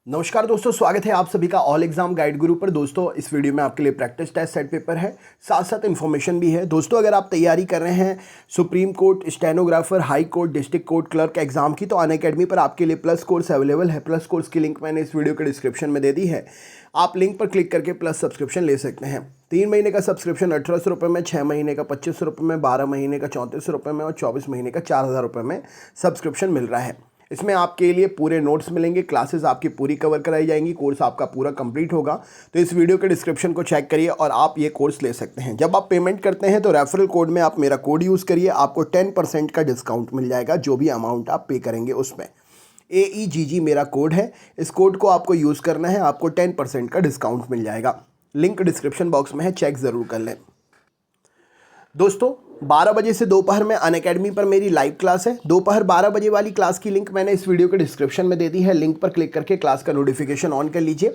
नमस्कार दोस्तों, स्वागत है आप सभी का ऑल एग्जाम गाइड गुरु पर। दोस्तों इस वीडियो में आपके लिए प्रैक्टिस टेस्ट सेट पेपर है, साथ साथ इन्फॉर्मेशन भी है। दोस्तों अगर आप तैयारी कर रहे हैं supreme court, stenographer, high court, district court clerk exam की, तो अनअकैडमी पर आपके लिए प्लस कोर्स अवेलेबल है। प्लस कोर्स की लिंक मैंने इस वीडियो के डिस्क्रिप्शन में दे दी है। आप लिंक पर क्लिक करके प्लस सब्सक्रिप्शन ले सकते हैं। 3 महीने का सब्सक्रिप्शन 1800 रुपये में, 6 महीने का 2500 रुपये में, 12 महीने का 3400 रुपये में और 24 महीने का 4000 रुपये में सब्सक्रिप्शन मिल रहा है। इसमें आपके लिए पूरे नोट्स मिलेंगे, क्लासेस आपकी पूरी कवर कराई जाएंगी, कोर्स आपका पूरा कंप्लीट होगा। तो इस वीडियो के डिस्क्रिप्शन को चेक करिए और आप ये कोर्स ले सकते हैं। जब आप पेमेंट करते हैं तो रेफरल कोड में आप मेरा कोड यूज़ करिए, आपको 10% का डिस्काउंट मिल जाएगा जो भी अमाउंट आप पे करेंगे उसमें। AEGG मेरा कोड है, इस कोड को आपको यूज़ करना है, आपको 10% का डिस्काउंट मिल जाएगा। लिंक डिस्क्रिप्शन बॉक्स में है, चेक ज़रूर कर लें। दोस्तों 12 बजे से दोपहर में अनअकैडमी पर मेरी लाइव क्लास है। दोपहर 12 बजे वाली क्लास की लिंक मैंने इस वीडियो के डिस्क्रिप्शन में दे दी है। लिंक पर क्लिक करके क्लास का नोटिफिकेशन ऑन कर लीजिए।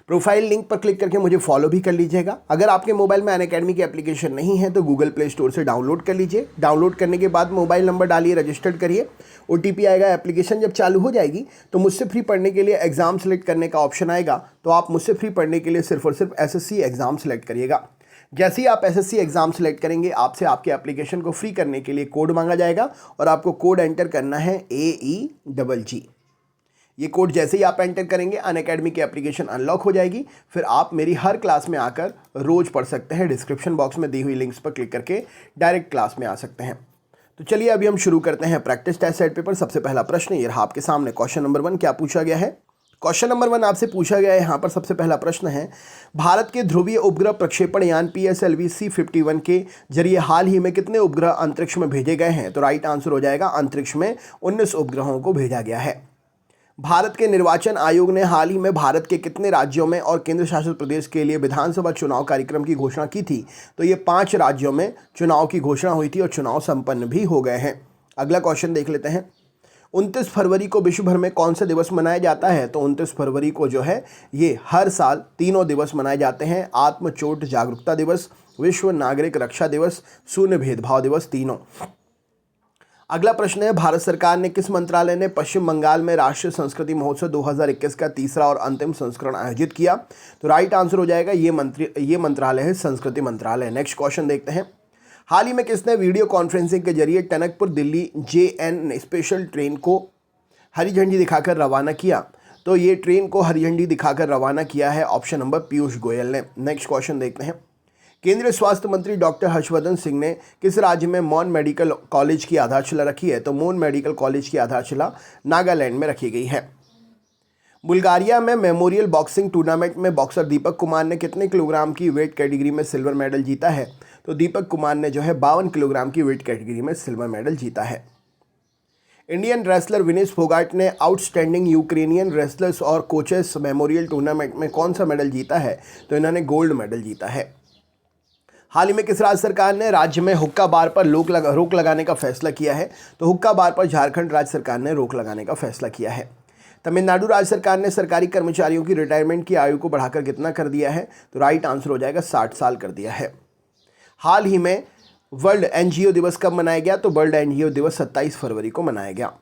प्रोफाइल लिंक पर क्लिक करके मुझे फॉलो भी कर लीजिएगा। अगर आपके मोबाइल में अनअकैडमी की एप्लीकेशन नहीं है तो गूगल प्ले स्टोर से डाउनलोड कर लीजिए। डाउनलोड करने के बाद मोबाइल नंबर डालिए, रजिस्टर्ड करिए, OTP आएगा। एप्लीकेशन जब चालू हो जाएगी तो मुझसे फ्री पढ़ने के लिए एग्जाम सेलेक्ट करने का ऑप्शन आएगा। तो आप मुझसे फ्री पढ़ने के लिए सिर्फ और सिर्फ SSC एग्जाम सेलेक्ट करिएगा। जैसे ही आप SSC एग्जाम सेलेक्ट करेंगे, आपसे आपके एप्लीकेशन को फ्री करने के लिए कोड मांगा जाएगा और आपको कोड एंटर करना है AEGG। ये कोड जैसे ही आप एंटर करेंगे अनअकैडमी की एप्लीकेशन अनलॉक हो जाएगी। फिर आप मेरी हर क्लास में आकर रोज पढ़ सकते हैं। डिस्क्रिप्शन बॉक्स में दी हुई लिंक्स पर क्लिक करके डायरेक्ट क्लास में आ सकते हैं। तो चलिए अभी हम शुरू करते हैं प्रैक्टिस टेस्ट सेट पेपर। सबसे पहला प्रश्न ये रहा आपके सामने। क्वेश्चन नंबर 1 क्या पूछा गया है? क्वेश्चन नंबर 1 आपसे पूछा गया है, यहाँ पर सबसे पहला प्रश्न है, भारत के ध्रुवीय उपग्रह प्रक्षेपण यान PSLV C-51 के जरिए हाल ही में कितने उपग्रह अंतरिक्ष में भेजे गए हैं? तो राइट आंसर हो जाएगा अंतरिक्ष में 19 उपग्रहों को भेजा गया है। भारत के निर्वाचन आयोग ने हाल ही में भारत के कितने राज्यों में और केंद्र शासित प्रदेश के लिए विधानसभा चुनाव कार्यक्रम की घोषणा की थी? तो ये 5 राज्यों में चुनाव की घोषणा हुई थी और चुनाव संपन्न भी हो गए हैं। अगला क्वेश्चन देख लेते हैं। 29 फरवरी को विश्व भर में कौन सा दिवस मनाया जाता है? तो 29 फरवरी को जो है ये हर साल तीनों दिवस मनाए जाते हैं। आत्म चोट जागरूकता दिवस, विश्व नागरिक रक्षा दिवस, शून्य भेदभाव दिवस, तीनों। अगला प्रश्न है, भारत सरकार ने किस मंत्रालय ने पश्चिम बंगाल में राष्ट्रीय संस्कृति महोत्सव 2021 का तीसरा और अंतिम संस्करण आयोजित किया? तो राइट आंसर हो जाएगा ये मंत्रालय है संस्कृति मंत्रालय। नेक्स्ट क्वेश्चन देखते हैं। हाल ही में किसने वीडियो कॉन्फ्रेंसिंग के जरिए Tanakpur Delhi JN special train को हरी झंडी दिखाकर रवाना किया? तो ये ट्रेन को हरी झंडी दिखाकर रवाना किया है ऑप्शन नंबर पीयूष गोयल ने। नेक्स्ट क्वेश्चन देखते हैं। केंद्रीय स्वास्थ्य मंत्री डॉक्टर हर्षवर्धन सिंह ने किस राज्य में मॉन मेडिकल कॉलेज की आधारशिला रखी है? तो मॉन मेडिकल कॉलेज की आधारशिला नागालैंड में रखी गई है। बुल्गारिया में मेमोरियल बॉक्सिंग टूर्नामेंट में बॉक्सर दीपक कुमार ने कितने किलोग्राम की वेट कैटेगरी में सिल्वर मेडल जीता है? तो दीपक कुमार ने जो है 52 किलोग्राम की वेट कैटेगरी में सिल्वर मेडल जीता है। इंडियन रेसलर विनेश फोगाट ने आउटस्टैंडिंग यूक्रेनियन रेसलर्स और कोचेस मेमोरियल टूर्नामेंट में कौन सा मेडल जीता है? तो इन्होंने गोल्ड मेडल जीता है। हाल ही में किस राज्य सरकार ने राज्य में हुक्का बार पर रोक लगाने का फैसला किया है? तो हुक्का बार पर झारखंड राज्य सरकार ने रोक लगाने का फैसला किया है। तमिलनाडु राज्य सरकार ने सरकारी कर्मचारियों की रिटायरमेंट की आयु को बढ़ाकर कितना कर दिया है? तो राइट आंसर हो जाएगा 60 साल कर दिया है। हाल ही में वर्ल्ड NGO दिवस कब मनाया गया? तो वर्ल्ड NGO दिवस 27 फरवरी को मनाया गया।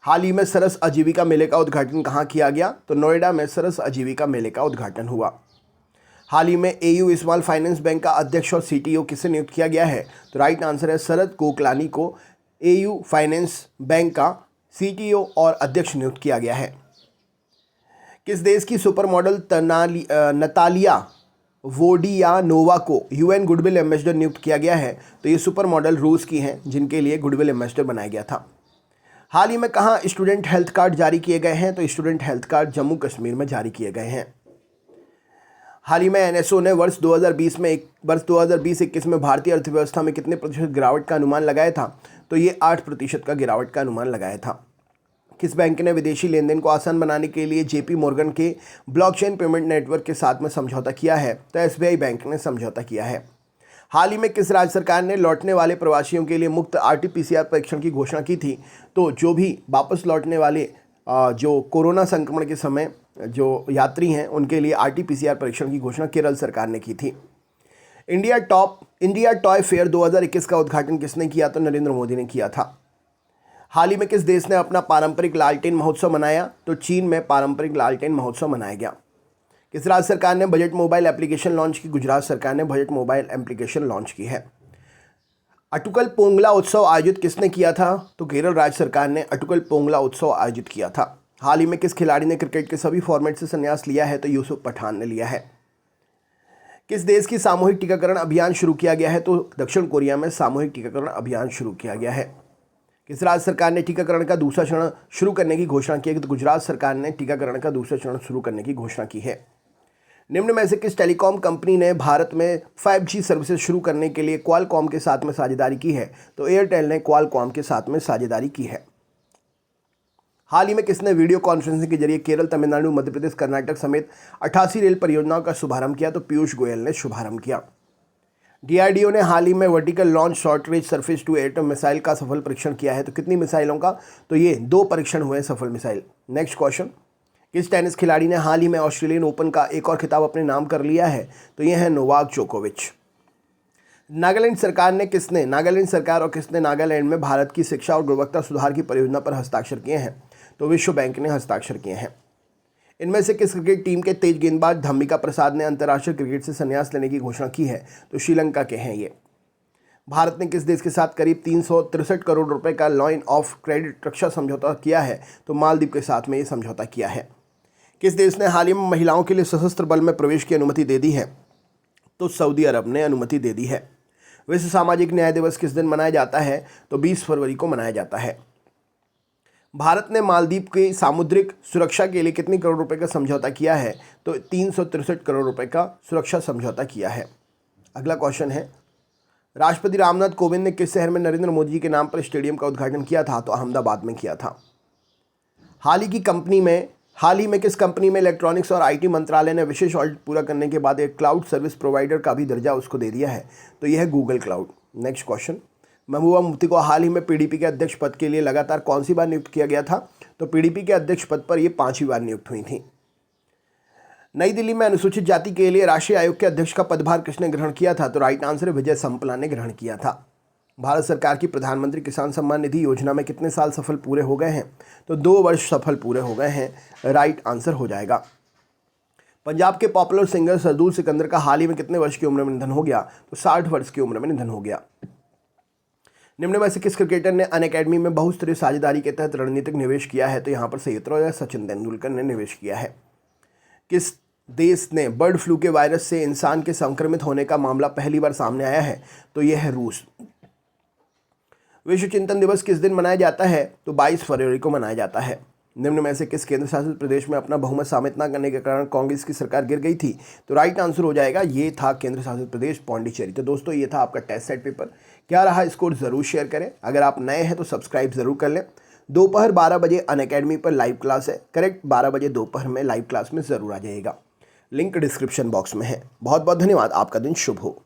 हाल ही में सरस आजीविका मेले का उद्घाटन कहाँ किया गया? तो नोएडा में सरस आजीविका मेले का उद्घाटन हुआ। हाल ही में AU स्मॉल फाइनेंस बैंक का अध्यक्ष और CTO किसे नियुक्त किया गया है? तो राइट आंसर है शरद कोकलानी को AU फाइनेंस बैंक का CTO और अध्यक्ष नियुक्त किया गया है। किस देश की सुपर मॉडल नतालिया वोडियानोवा को UN गुडविल एम्बेसडर नियुक्त किया गया है? तो ये सुपर मॉडल रूस की हैं जिनके लिए गुडविल एम्बेसडर बनाया गया था। हाल ही में कहाँ स्टूडेंट हेल्थ कार्ड जारी किए गए हैं? तो student health card Jammu Kashmir में जारी किए गए हैं। हाल ही में NSO ने वर्ष 2020-21 में भारतीय अर्थव्यवस्था में कितने प्रतिशत गिरावट का अनुमान लगाया था? तो ये 8% का गिरावट का अनुमान लगाया था। किस बैंक ने विदेशी लेन देन को आसान बनाने के लिए JP Morgan के ब्लॉकचेन पेमेंट नेटवर्क के साथ में समझौता किया है? तो SBI बैंक ने समझौता किया है। हाल ही में किस राज्य सरकार ने लौटने वाले प्रवासियों के लिए मुफ्त RT-PCR परीक्षण की घोषणा की थी? तो जो भी वापस लौटने वाले जो कोरोना संक्रमण के समय जो यात्री हैं उनके लिए RT-PCR परीक्षण की घोषणा केरल सरकार ने की थी। इंडिया टॉय फेयर 2021 का उद्घाटन किसने किया? तो नरेंद्र मोदी ने किया था। हाल ही में किस देश ने अपना पारंपरिक लालटेन महोत्सव मनाया? तो चीन में पारंपरिक लालटेन महोत्सव मनाया गया। किस राज्य सरकार ने बजट मोबाइल एप्लीकेशन लॉन्च की? गुजरात सरकार ने बजट मोबाइल एप्लीकेशन लॉन्च की है। अटुकल पोंगला उत्सव आयोजित किसने किया था? तो केरल राज्य सरकार ने अटुकल पोंगला उत्सव आयोजित किया था। हाल ही में किस खिलाड़ी ने क्रिकेट के सभी फॉर्मेट से संन्यास लिया है? तो यूसुफ पठान ने लिया है। किस देश की सामूहिक टीकाकरण अभियान शुरू किया गया है? तो दक्षिण कोरिया में सामूहिक टीकाकरण अभियान शुरू किया गया है। किस राज्य सरकार ने टीकाकरण का दूसरा चरण शुरू करने की घोषणा की है? तो गुजरात सरकार ने टीकाकरण का दूसरा चरण शुरू करने की घोषणा की है। निम्न में से किस टेलीकॉम कंपनी ने भारत में 5G सर्विसेज शुरू करने के लिए क्वालकॉम के साथ में साझेदारी की है? तो एयरटेल ने क्वालकॉम के साथ में साझेदारी की है। हाल ही में किसने वीडियो कॉन्फ्रेंसिंग के जरिए केरल, तमिलनाडु, मध्य प्रदेश, कर्नाटक समेत 88 रेल परियोजनाओं का शुभारंभ किया? तो पीयूष गोयल ने शुभारंभ किया। DRDO ने हाल ही में vertical launch short range surface to air missile का सफल परीक्षण किया है। तो कितनी मिसाइलों का? तो ये 2 परीक्षण हुए सफल मिसाइल। नेक्स्ट क्वेश्चन, किस टेनिस खिलाड़ी ने हाल ही में ऑस्ट्रेलियन ओपन का एक और खिताब अपने नाम कर लिया है? तो ये है नोवाक जोकोविच। नागालैंड सरकार और किसने नागालैंड में भारत की शिक्षा और गुणवत्ता सुधार की परियोजना पर हस्ताक्षर किए हैं? तो विश्व बैंक ने हस्ताक्षर किए हैं। इनमें से किस क्रिकेट टीम के तेज गेंदबाज धम्मिका प्रसाद ने अंतर्राष्ट्रीय क्रिकेट से संन्यास लेने की घोषणा की है? तो श्रीलंका के हैं ये। भारत ने किस देश के साथ करीब 363 करोड़ रुपए का लाइन ऑफ क्रेडिट रक्षा समझौता किया है? तो मालदीव के साथ में ये समझौता किया है। किस देश ने हाल ही में महिलाओं के लिए सशस्त्र बल में प्रवेश की अनुमति दे दी है? तो सऊदी अरब ने अनुमति दे दी है। विश्व सामाजिक न्याय दिवस किस दिन मनाया जाता है? तो 20 फरवरी को मनाया जाता है। भारत ने मालदीव की सामुद्रिक सुरक्षा के लिए कितने करोड़ रुपए का समझौता किया है? तो 363 करोड़ रुपए का सुरक्षा समझौता किया है। अगला क्वेश्चन है, राष्ट्रपति रामनाथ कोविंद ने किस शहर में नरेंद्र मोदी जी के नाम पर स्टेडियम का उद्घाटन किया था? तो अहमदाबाद में किया था। हाल ही में किस कंपनी में इलेक्ट्रॉनिक्स और IT मंत्रालय ने विशेष ऑडिट पूरा करने के बाद एक क्लाउड सर्विस प्रोवाइडर का भी दर्जा उसको दे दिया है? तो यह है Google cloud. Next question, Mehbooba Mufti को हाल ही में PDP के अध्यक्ष पद के लिए लगातार कौन सी बार नियुक्त किया गया था? तो PDP के अध्यक्ष पद पर ये 5वीं बार नियुक्त हुई थी। नई दिल्ली में अनुसूचित जाति के लिए राष्ट्रीय आयोग के अध्यक्ष का पदभार किसने ग्रहण किया था? तो राइट आंसर है विजय संपला ने ग्रहण किया था। भारत सरकार की प्रधानमंत्री किसान सम्मान निधि योजना में कितने साल सफल पूरे हो गए हैं? तो 2 वर्ष सफल पूरे हो गए हैं। राइट आंसर हो जाएगा। पंजाब के पॉपुलर सिंगर सरदूल सिकंदर का हाल ही में कितने वर्ष की उम्र में निधन हो गया? तो 60 वर्ष की उम्र में निधन हो गया। निम्न में से किस क्रिकेटर ने अनअकैडमी में बहुस्तरीय साझेदारी के तहत रणनीतिक निवेश किया है? तो यहाँ पर सही उत्तर सचिन तेंदुलकर ने निवेश किया है। किस देश ने बर्ड फ्लू के वायरस से इंसान के संक्रमित होने का मामला पहली बार सामने आया है? तो यह है रूस। विश्व चिंतन दिवस किस दिन मनाया जाता है? तो 22 फरवरी को मनाया जाता है। निम्न में से किस केंद्र शासित प्रदेश में अपना बहुमत साबित न करने के कारण कांग्रेस की सरकार गिर गई थी? तो राइट आंसर हो जाएगा, ये था केंद्र शासित प्रदेश पौंडीचेरी। तो दोस्तों ये था आपका टेस्ट सेट पेपर। क्या रहा स्कोर ज़रूर शेयर करें। अगर आप नए हैं तो सब्सक्राइब ज़रूर कर लें। दोपहर 12 बजे अनअकैडमी पर लाइव क्लास है। करेक्ट 12 बजे दोपहर में लाइव क्लास में ज़रूर आ जाइएगा। लिंक डिस्क्रिप्शन बॉक्स में है। बहुत बहुत धन्यवाद। आपका दिन शुभ हो।